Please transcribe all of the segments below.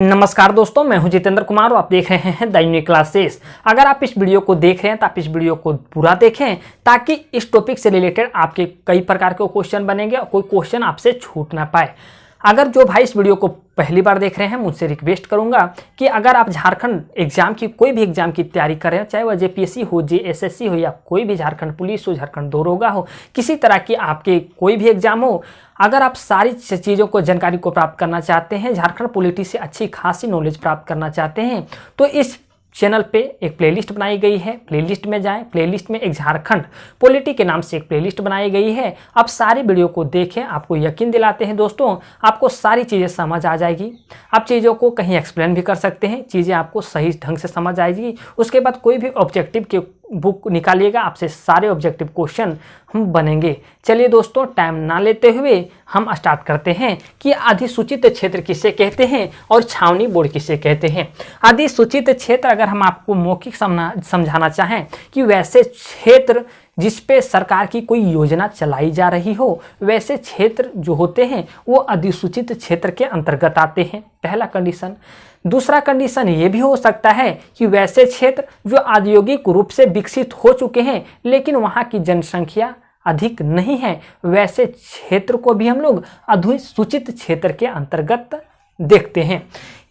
नमस्कार दोस्तों, मैं हूं जितेंद्र कुमार और आप देख रहे हैं द यूनिक क्लासेस। अगर आप इस वीडियो को देख रहे हैं तो आप इस वीडियो को पूरा देखें ताकि इस टॉपिक से रिलेटेड आपके कई प्रकार के क्वेश्चन बनेंगे और कोई क्वेश्चन आपसे छूट ना पाए। अगर जो भाई इस वीडियो को पहली बार देख रहे हैं, मुझसे रिक्वेस्ट करूंगा कि अगर आप झारखंड एग्जाम की कोई भी एग्जाम की तैयारी कर रहे हैं, चाहे वह जेपीएससी हो, जेएसएससी हो या कोई भी झारखंड पुलिस हो, झारखंड दरोगा हो, किसी तरह की आपके कोई भी एग्जाम हो, अगर आप सारी चीज़ों को जानकारी को प्राप्त करना चाहते हैं, झारखंड पॉलिटी से अच्छी खासी नॉलेज प्राप्त करना चाहते हैं, तो इस चैनल पे एक प्लेलिस्ट बनाई गई है। प्लेलिस्ट में जाएं, प्लेलिस्ट में एक झारखंड पॉलिटी के नाम से एक प्लेलिस्ट बनाई गई है। आप सारी वीडियो को देखें, आपको यकीन दिलाते हैं दोस्तों, आपको सारी चीज़ें समझ आ जाएगी। आप चीज़ों को कहीं एक्सप्लेन भी कर सकते हैं, चीज़ें आपको सही ढंग से समझ आएगी। उसके बाद कोई भी ऑब्जेक्टिव के बुक निकालिएगा, आपसे सारे ऑब्जेक्टिव क्वेश्चन हम बनेंगे। चलिए दोस्तों, टाइम ना लेते हुए हम स्टार्ट करते हैं कि अधिसूचित क्षेत्र किसे कहते हैं और छावनी बोर्ड किसे कहते हैं। अधिसूचित क्षेत्र अगर हम आपको मौखिक समझाना चाहें कि वैसे क्षेत्र जिस पे सरकार की कोई योजना चलाई जा रही हो, वैसे क्षेत्र जो होते हैं वो अधिसूचित क्षेत्र के अंतर्गत आते हैं, पहला कंडीशन। दूसरा कंडीशन ये भी हो सकता है कि वैसे क्षेत्र जो औद्योगिक रूप से विकसित हो चुके हैं लेकिन वहाँ की जनसंख्या अधिक नहीं है, वैसे क्षेत्र को भी हम लोग अधिसूचित क्षेत्र के अंतर्गत देखते हैं।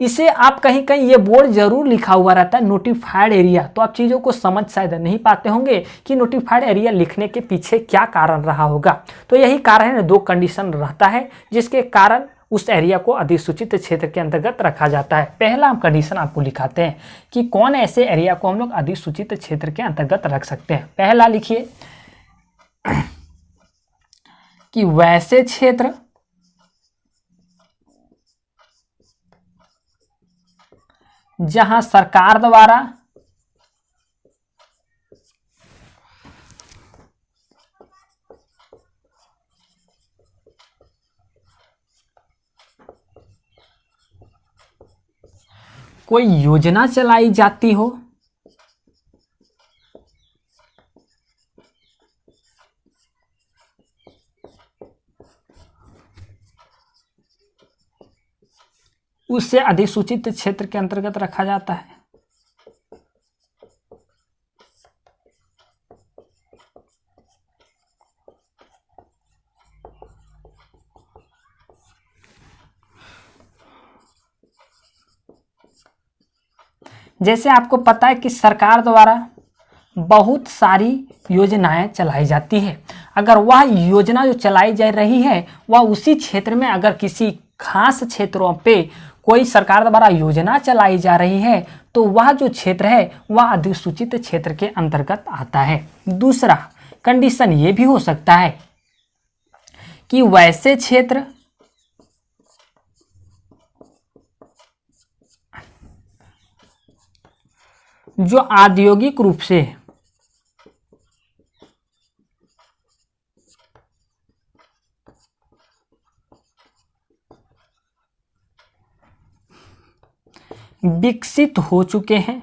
इसे आप कहीं कहीं ये बोर्ड जरूर लिखा हुआ रहता है, नोटिफाइड एरिया, तो आप चीज़ों को समझ शायद नहीं पाते होंगे कि नोटिफाइड एरिया लिखने के पीछे क्या कारण रहा होगा। तो यही कारण है, दो कंडीशन रहता है जिसके कारण उस एरिया को अधिसूचित क्षेत्र के अंतर्गत रखा जाता है। पहला हम कंडीशन आपको लिखाते हैं कि कौन ऐसे एरिया को हम लोग अधिसूचित क्षेत्र के अंतर्गत रख सकते हैं। पहला लिखिए कि वैसे क्षेत्र जहां सरकार द्वारा कोई योजना चलाई जाती हो, उसे अधिसूचित क्षेत्र के अंतर्गत रखा जाता है। जैसे आपको पता है कि सरकार द्वारा बहुत सारी योजनाएं चलाई जाती है, अगर वह योजना जो चलाई जा रही है वह उसी क्षेत्र में अगर किसी खास क्षेत्रों पे कोई सरकार द्वारा योजना चलाई जा रही है तो वह जो क्षेत्र है वह अधिसूचित क्षेत्र के अंतर्गत आता है। दूसरा कंडीशन ये भी हो सकता है कि वैसे क्षेत्र जो औद्योगिक रूप से विकसित हो चुके हैं,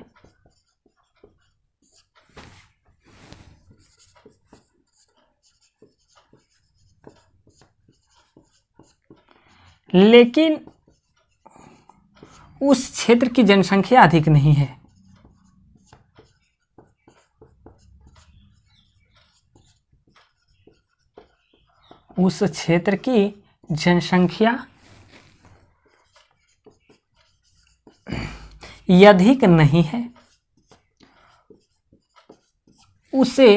लेकिन उस क्षेत्र की जनसंख्या अधिक नहीं है। उस क्षेत्र की जनसंख्या अधिक नहीं है, उसे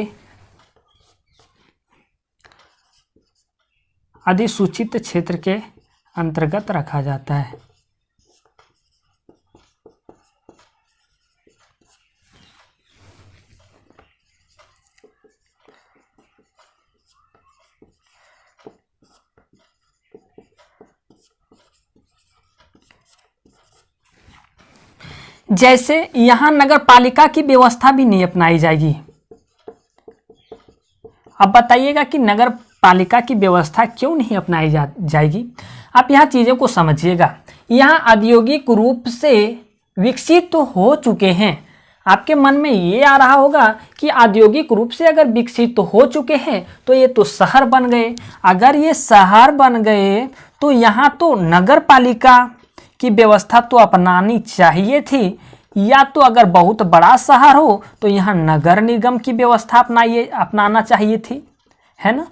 अधिसूचित क्षेत्र के अंतर्गत रखा जाता है। जैसे यहां नगर पालिका की व्यवस्था भी नहीं अपनाई जाएगी। अब बताइएगा कि नगर पालिका की व्यवस्था क्यों नहीं अपनाई जाएगी। आप यहाँ चीज़ों को समझिएगा। यहाँ औद्योगिक रूप से विकसित तो हो चुके हैं, आपके मन में ये आ रहा होगा कि औद्योगिक रूप से अगर विकसित तो हो चुके हैं तो ये तो शहर बन गए। अगर ये शहर बन गए तो यहाँ तो नगर पालिका की व्यवस्था तो अपनानी चाहिए थी, या तो अगर बहुत बड़ा शहर हो तो यहाँ नगर निगम की व्यवस्था अपनाना चाहिए थी, है ना।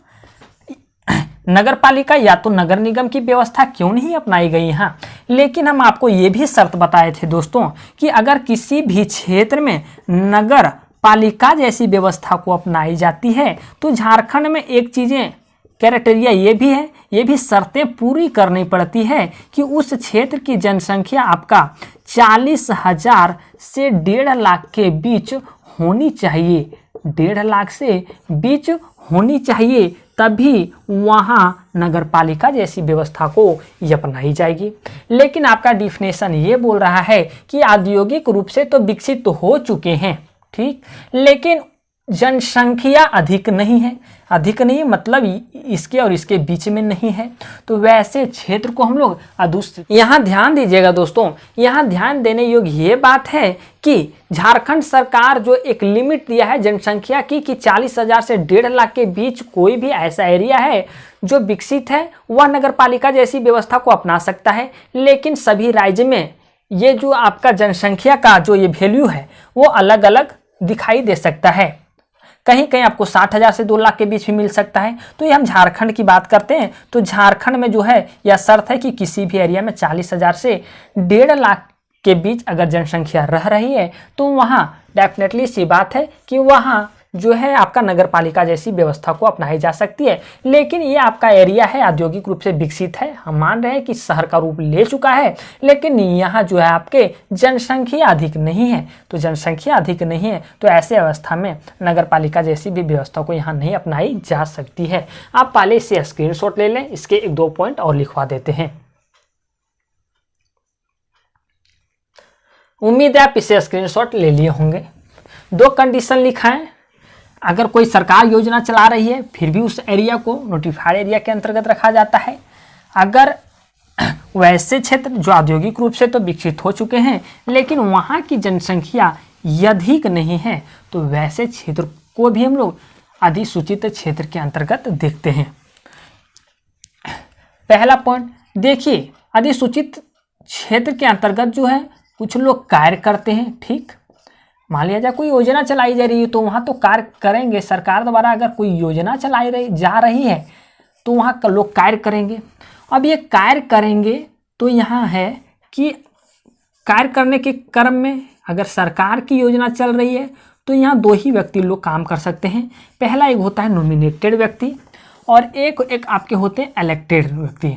नगर पालिका या तो नगर निगम की व्यवस्था क्यों नहीं अपनाई गई यहाँ। लेकिन हम आपको ये भी शर्त बताए थे दोस्तों कि अगर किसी भी क्षेत्र में नगर पालिका जैसी व्यवस्था को अपनाई जाती है तो झारखंड में एक चीज़ें क्राइटेरिया ये भी है, ये भी शर्तें पूरी करनी पड़ती है कि उस क्षेत्र की जनसंख्या आपका 40,000 से 1.5 लाख के बीच होनी चाहिए, 1.5 लाख से बीच होनी चाहिए, तभी वहाँ नगर पालिका जैसी व्यवस्था को ये अपनाई जाएगी। लेकिन आपका डिफिनेशन ये बोल रहा है कि औद्योगिक रूप से तो विकसित तो हो चुके हैं, ठीक, लेकिन जनसंख्या अधिक नहीं है। अधिक नहीं मतलब इसके और इसके बीच में नहीं है, तो वैसे क्षेत्र को हम लोग अधूष्ट। यहाँ ध्यान दीजिएगा दोस्तों, यहाँ ध्यान देने योग्य ये बात है कि झारखंड सरकार जो एक लिमिट दिया है जनसंख्या की कि 40,000 से 1.5 लाख के बीच कोई भी ऐसा एरिया है जो विकसित है वह नगर पालिका जैसी व्यवस्था को अपना सकता है। लेकिन सभी राज्य में ये जो आपका जनसंख्या का जो ये वैल्यू है वो अलग अलग दिखाई दे सकता है। कहीं कहीं आपको 60,000 से 2 लाख के बीच भी मिल सकता है। तो ये हम झारखंड की बात करते हैं तो झारखंड में जो है यह शर्त है कि किसी भी एरिया में 40,000 से 1.5 लाख के बीच अगर जनसंख्या रह रही है तो वहाँ डेफिनेटली सी बात है कि वहाँ जो है आपका नगर पालिका जैसी व्यवस्था को अपनाई जा सकती है। लेकिन ये आपका एरिया है औद्योगिक रूप से विकसित है, हम मान रहे हैं कि शहर का रूप ले चुका है, लेकिन यहाँ जो है आपके जनसंख्या अधिक नहीं है। तो जनसंख्या अधिक नहीं है तो ऐसे अवस्था में नगर पालिका जैसी भी व्यवस्था को यहाँ नहीं अपनाई जा सकती है। आप पहले इसे स्क्रीनशॉट ले लें, इसके 1-2 पॉइंट और लिखवा देते हैं। उम्मीद है आप इसे स्क्रीनशॉट ले लिए होंगे। 2 कंडीशन लिखा है, अगर कोई सरकार योजना चला रही है फिर भी उस एरिया को नोटिफाइड एरिया के अंतर्गत रखा जाता है। अगर वैसे क्षेत्र जो औद्योगिक रूप से तो विकसित हो चुके हैं लेकिन वहाँ की जनसंख्या अधिक नहीं है तो वैसे क्षेत्र को भी हम लोग अधिसूचित क्षेत्र के अंतर्गत देखते हैं। पहला पॉइंट देखिए, अधिसूचित क्षेत्र के अंतर्गत जो है कुछ लोग कार्य करते हैं, ठीक, मान लिया जाए कोई योजना चलाई जा रही है तो वहाँ तो कार्य करेंगे। सरकार द्वारा अगर कोई योजना जा रही है तो वहाँ लोग कार्य करेंगे। अब ये कार्य करेंगे तो यहाँ है कि कार्य करने के क्रम में अगर सरकार की योजना चल रही है तो यहाँ 2 ही व्यक्ति लोग काम कर सकते हैं। पहला एक होता है नॉमिनेटेड व्यक्ति और एक आपके होते हैं इलेक्टेड व्यक्ति।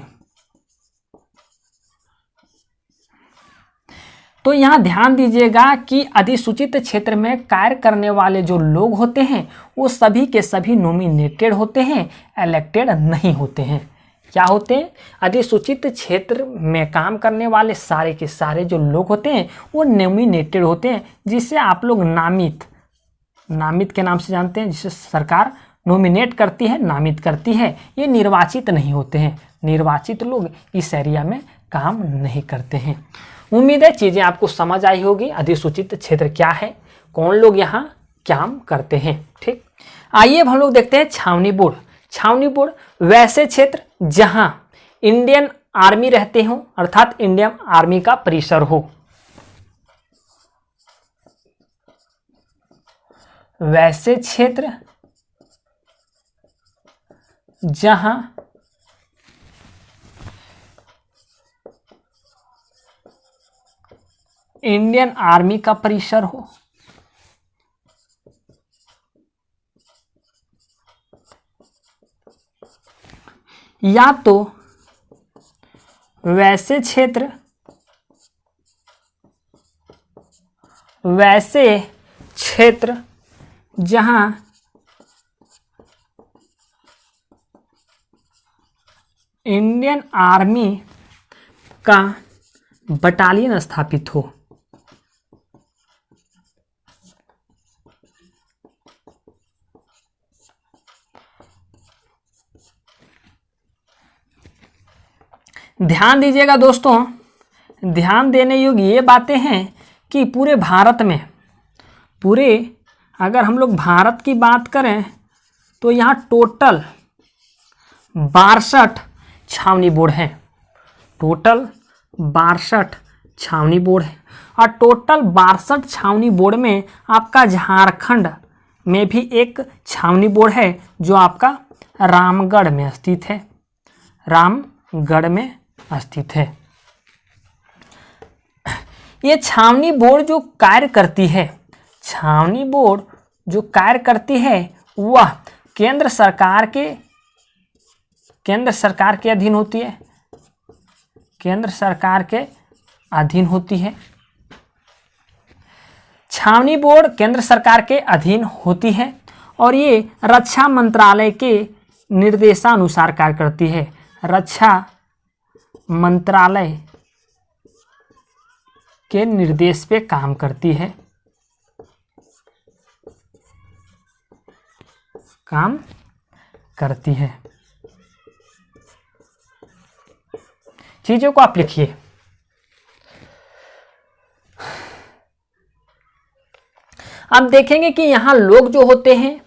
तो यहाँ ध्यान दीजिएगा कि अधिसूचित क्षेत्र में कार्य करने वाले जो लोग होते हैं वो सभी के सभी नॉमिनेटेड होते हैं, इलेक्टेड नहीं होते हैं। क्या होते हैं? अधिसूचित क्षेत्र में काम करने वाले सारे के सारे जो लोग होते हैं वो नॉमिनेटेड होते हैं, जिसे आप लोग नामित के नाम से जानते हैं, जिसे सरकार नॉमिनेट करती है, नामित करती है। ये निर्वाचित नहीं होते हैं, निर्वाचित लोग इस एरिया में काम नहीं करते हैं। उम्मीद है चीज़ें आपको समझ आई होगी। अधिसूचित क्षेत्र क्या है, कौन लोग यहाँ काम करते हैं, ठीक। आइए अब हम लोग देखते हैं छावनी बोर्ड। छावनी बोर्ड वैसे क्षेत्र जहाँ इंडियन आर्मी रहते हो, अर्थात इंडियन आर्मी का परिसर हो। वैसे क्षेत्र जहाँ इंडियन आर्मी का परिसर हो। या तो वैसे क्षेत्र जहां इंडियन आर्मी का बटालियन स्थापित हो। ध्यान दीजिएगा दोस्तों, ध्यान देने योग्य ये बातें हैं कि पूरे भारत में, अगर हम लोग भारत की बात करें तो यहाँ टोटल 62 छावनी बोर्ड हैं। टोटल 62 छावनी बोर्ड है। और टोटल 62 छावनी बोर्ड में आपका झारखंड में भी एक छावनी बोर्ड है जो आपका रामगढ़ में स्थित है, रामगढ़ में स्थित है। ये छावनी बोर्ड जो कार्य करती है, छावनी बोर्ड जो कार्य करती है वह केंद्र सरकार के अधीन होती है, केंद्र सरकार के अधीन होती है। छावनी बोर्ड केंद्र सरकार के अधीन होती है और ये रक्षा मंत्रालय के निर्देशानुसार कार्य करती है, रक्षा मंत्रालय के निर्देश पे काम करती है, काम करती है। चीजों को आप लिखिए। आप देखेंगे कि यहाँ लोग जो होते हैं,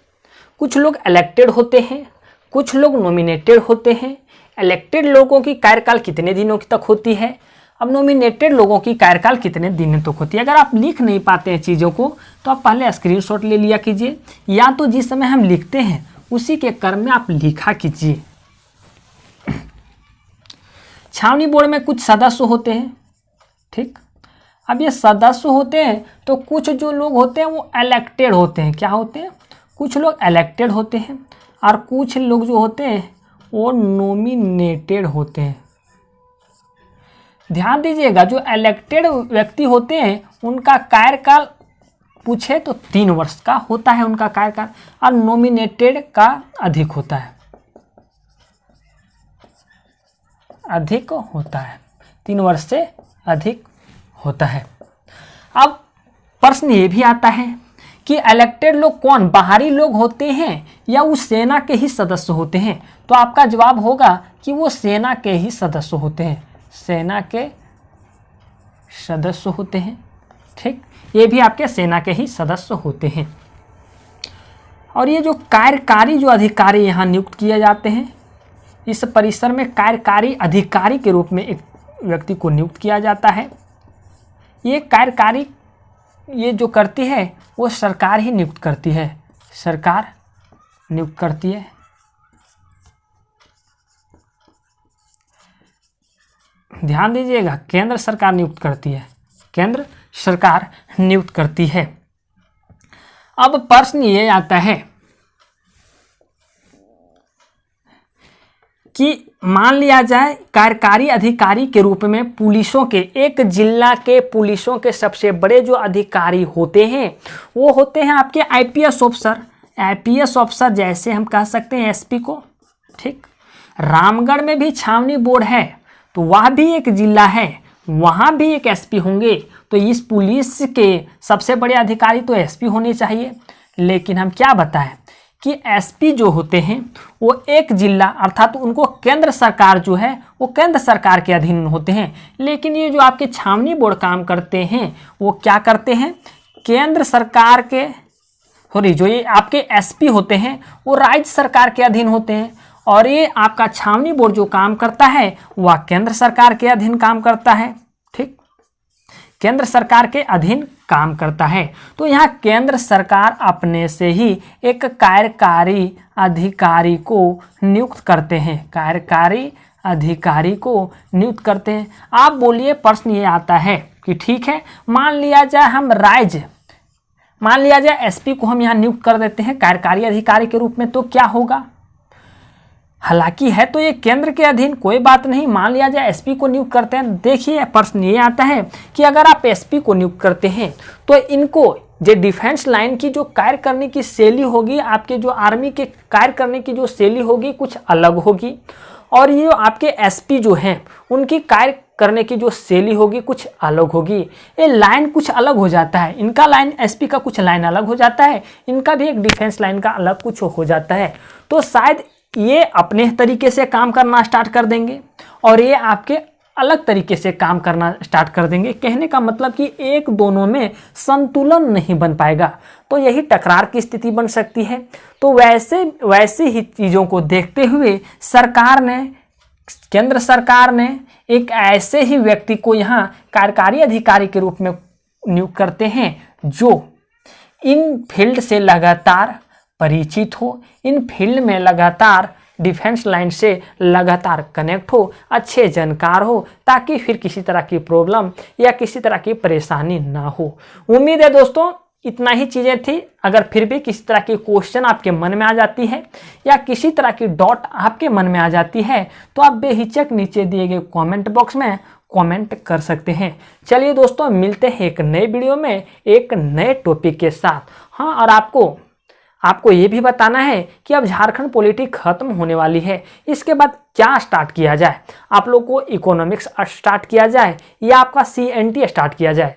कुछ लोग इलेक्टेड होते हैं, कुछ लोग नॉमिनेटेड होते हैं। इलेक्टेड लोगों की कार्यकाल कितने दिनों तक होती है, अब नॉमिनेटेड लोगों की कार्यकाल कितने दिनों तक होती है। अगर आप लिख नहीं पाते हैं चीज़ों को तो आप पहले स्क्रीनशॉट ले लिया कीजिए, या तो जिस समय हम लिखते हैं उसी के क्रम में आप लिखा कीजिए। छावनी बोर्ड में कुछ सदस्य होते हैं, ठीक। अब ये सदस्य होते हैं तो कुछ जो लोग होते हैं वो इलेक्टेड होते हैं, क्या होते हैं, कुछ लोग इलेक्टेड होते हैं और कुछ लोग जो होते हैं वो नॉमिनेटेड होते हैं। ध्यान दीजिएगा, जो इलेक्टेड व्यक्ति होते हैं उनका कार्यकाल पूछे तो 3 वर्ष का होता है उनका कार्यकाल, और नॉमिनेटेड का अधिक होता है, अधिक होता है, 3 वर्ष से अधिक होता है। अब प्रश्न ये भी आता है कि इलेक्टेड लोग कौन, बाहरी लोग होते हैं या उस सेना के ही सदस्य होते हैं। तो आपका जवाब होगा कि वो सेना के ही सदस्य होते हैं, सेना के सदस्य होते हैं, ठीक। ये भी आपके सेना के ही सदस्य होते हैं। और ये जो कार्यकारी जो अधिकारी यहाँ नियुक्त किए जाते हैं, इस परिसर में कार्यकारी अधिकारी के रूप में एक व्यक्ति को नियुक्त किया जाता है। ये कार्यकारी ये जो करती है वो सरकार ही नियुक्त करती है, सरकार नियुक्त करती है। ध्यान दीजिएगा, केंद्र सरकार नियुक्त करती है, केंद्र सरकार नियुक्त करती है। अब प्रश्न ये आता है कि मान लिया जाए कार्यकारी अधिकारी के रूप में पुलिसों के, एक जिला के पुलिसों के सबसे बड़े जो अधिकारी होते हैं वो होते हैं आपके आईपीएस ऑफिसर। आईपीएस ऑफिसर जैसे हम कह सकते हैं एसपी को, ठीक। रामगढ़ में भी छावनी बोर्ड है तो वह भी एक जिला है, वहाँ भी एक एसपी होंगे, तो इस पुलिस के सबसे बड़े अधिकारी तो एसपी होने चाहिए। लेकिन हम क्या बताएं कि एसपी जो होते हैं वो एक जिला अर्थात उनको केंद्र सरकार जो है वो केंद्र सरकार के अधीन होते हैं। लेकिन ये जो आपके छावनी बोर्ड काम करते हैं वो क्या करते हैं, केंद्र सरकार के, सॉरी, जो ये आपके एसपी होते हैं वो राज्य सरकार के अधीन होते हैं। और ये आपका छावनी बोर्ड जो काम करता है वह केंद्र सरकार के अधीन काम करता है, ठीक, केंद्र सरकार के अधीन काम करता है। तो यहाँ केंद्र सरकार अपने से ही एक कार्यकारी अधिकारी को नियुक्त करते हैं, कार्यकारी अधिकारी को नियुक्त करते हैं। आप बोलिए, प्रश्न ये आता है कि ठीक है, मान लिया जाए एसपी को हम यहाँ नियुक्त कर देते हैं कार्यकारी अधिकारी के रूप में, तो क्या होगा। हालांकि है तो ये केंद्र के अधीन, कोई बात नहीं, मान लिया जाए एसपी को नियुक्त करते हैं। देखिए प्रश्न ये आता है कि अगर आप एसपी को नियुक्त करते हैं तो इनको जो डिफेंस लाइन की जो कार्य करने की शैली होगी, आपके जो आर्मी के कार्य करने की जो शैली होगी कुछ अलग होगी, और ये आपके एसपी जो हैं उनकी कार्य करने की जो शैली होगी कुछ अलग होगी। ये लाइन कुछ अलग हो जाता है, इनका लाइन एसपी का कुछ लाइन अलग हो जाता है, इनका भी एक डिफेंस लाइन का अलग कुछ हो जाता है। तो शायद ये अपने तरीके से काम करना स्टार्ट कर देंगे और ये आपके अलग तरीके से काम करना स्टार्ट कर देंगे। कहने का मतलब कि एक दोनों में संतुलन नहीं बन पाएगा, तो यही टकरार की स्थिति बन सकती है। तो वैसे ही चीज़ों को देखते हुए सरकार ने केंद्र सरकार ने एक ऐसे ही व्यक्ति को यहाँ कार्यकारी अधिकारी के रूप में नियुक्त करते हैं जो इन फील्ड से लगातार परिचित हो, इन फील्ड में लगातार डिफेंस लाइन से लगातार कनेक्ट हो, अच्छे जानकार हो, ताकि फिर किसी तरह की प्रॉब्लम या किसी तरह की परेशानी ना हो। उम्मीद है दोस्तों इतना ही चीज़ें थी। अगर फिर भी किसी तरह की क्वेश्चन आपके मन में आ जाती है या किसी तरह की डॉट आपके मन में आ जाती है तो आप बेहिचक नीचे दिए गए कमेंट बॉक्स में कमेंट कर सकते हैं। चलिए दोस्तों, मिलते हैं एक नए वीडियो में एक नए टॉपिक के साथ। हाँ, और आपको ये भी बताना है कि अब झारखंड पॉलिटिक्स खत्म होने वाली है, इसके बाद क्या स्टार्ट किया जाए। आप लोग को इकोनॉमिक्स स्टार्ट किया जाए या आपका CNT स्टार्ट किया जाए।